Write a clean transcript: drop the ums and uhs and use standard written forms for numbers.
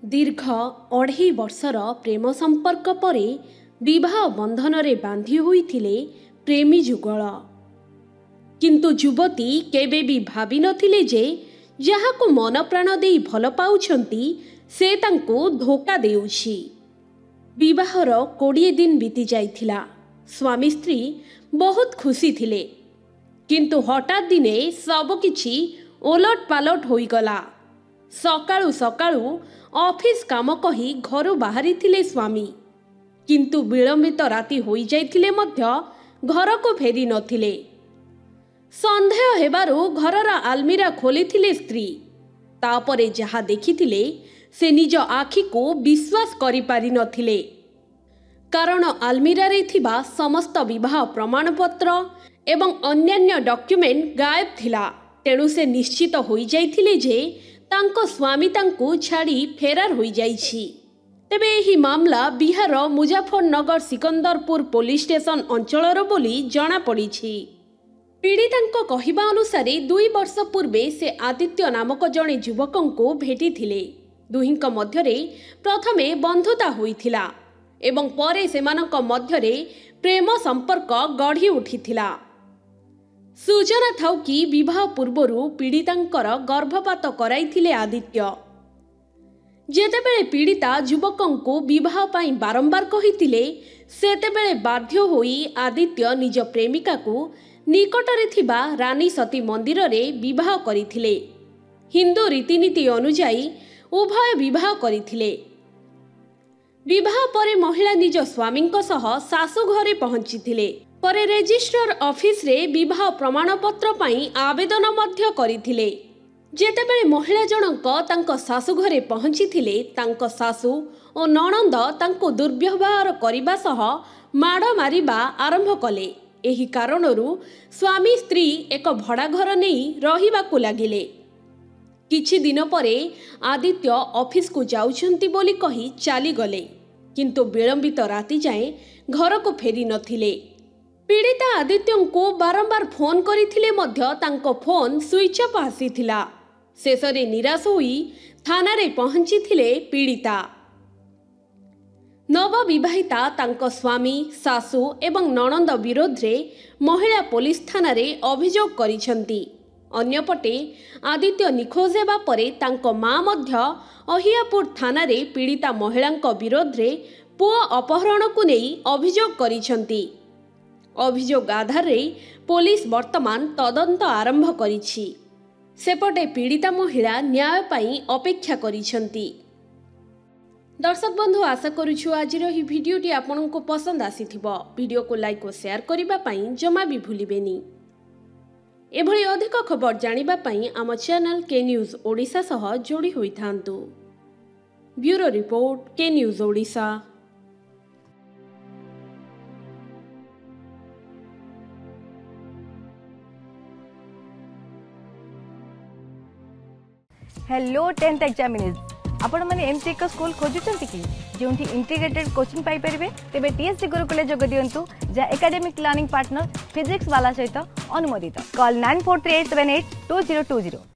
दीर्घ 2.5 वर्षर प्रेम संपर्क परे विवाह बंधन रे बांधी होइथिले प्रेमी जुगल। किंतु युवती केबे भी भाबी नथिले जे जहाको मन प्राण देई भल पाउछंती से तांको धोखा देउछि। विवाहर 20 दिन बीती जाइथिला। स्वामी स्त्री बहुत खुशी थिले, किंतु हठात दिने सबकिछि ओलट पालट होइगला। सकाळु सकाळु ऑफिस काम कही घर बाहरी थिले स्वामी, किंतु विलंबित राति होई जाइथिले मध्य घर को फेरी नथिले। संदेह हेबारु घरर आलमीरा खोलिथिले स्त्री। तापरे जहा देखिथिले से निज आखि को विश्वास करि पारि नथिले, कारण आलमीरा रे थिबा समस्त विवाह प्रमाणपत्र एवं अन्यान्य डॉक्यूमेंट गायब थिला। तेणु से निश्चित होई जाइथिले जे तांको स्वामी तांको छाड़ी फेरार होई जाइछि। तेबे एही मामला बिहार मुजफ्फरनगर सिकंदरपुर पुलिस स्टेशन अंचलर बोली जना पड़िछि। पीड़ितांको कहिबा अनुसार 2 वर्ष पूर्वे से आदित्य नामक जणे युवकंको भेटी थिले। दुहिंक मध्यरे प्रथमे बंधुता होइथिला एवं परे सेमानक मध्यरे प्रेम संपर्क गढ़ी उठिथिला। सूचना थाउ कि विवाह पूर्वरु पीड़ितांकर गर्भपात कराइथिले आदित्य। जेतेबेले पीड़िता युवकंको विवाह पाई बारंबार कहिथिले, सेतेबेले बाध्य होई आदित्य निज प्रेमिका को निकटरे थिबा रानी सती मंदिर रे विवाह करिथिले। हिंदू रीतिनीति अनुसार उभय विवाह करिथिले। विवाह परे महिला निज स्वामींक सह सासु घरे पहुंचीथिले। परे रेजिस्ट्रार ऑफिस रे विवाह प्रमाणपत्र पाई आवेदन मध्य करिथिले। जेतेबेले महिला जनक तांको सासु घरे पहुंचीथिले, तांको सासु और नणंद तांको दुर्व्यवहार करिबा सह माड़ मारिबा आरंभ कले। एही कारणरू स्वामी स्त्री एक भड़ा घर नहीं रहिबाकु लागिले। किछि दिन परे आदित्य ऑफिस को जाउछंती बोली कही चाली गले, किंतु विलंबित राति जाए घर को फेरी नथिले। पीड़िता आदित्य को बारंबार फोन करिथिले मध्य तांको फोन स्विच ऑफ आसीथिला। शेषरे निराश होई थाना रे पहुंचीथिले पीड़िता। नवविवाहिता तांको स्वामी, सासु एवं नणंद विरोध रे महिला पुलिस थाना रे अभियोग करिसंती। अन्यपटे आदित्य निखोज हेबा परे तांको मां मध्य अहियापुर थाना रे पीड़िता महिलांको विरोध रे पुआ अपहरण को नेई अभियोग करिसंती। अभियोग आधार रे पुलिस वर्तमान तदंत आरंभ करिछि। सेपटे पीड़िता महिला न्याय पाई अपेक्षा करिसंती। दर्शक बंधु, आशा करुछु आज ही भिडियोटी आपनको पसंद आसीथिबो। वीडियो को लाइक और शेयर करिबा पाई जमा भी भूलिबेनी। एभली अधिक खबर जानिबा पाई आम चैनल के न्यूज ओडिशा सह जोड़ी होइथांतु। ब्यूरो रिपोर्ट, के news Odisha. Hello 10th examinees, आपण माने एमसी एक स्कूल खोजुचंती कि जोंठी इंटीग्रेटेड कोचिंग पाई परिबे? तेबे टीएससी गुरुकुले जोग दियंतु, जा एकेडमिक लर्निंग पार्टनर फिजिक्स वाला सहित अनुमोदित। कॉल 9438782020।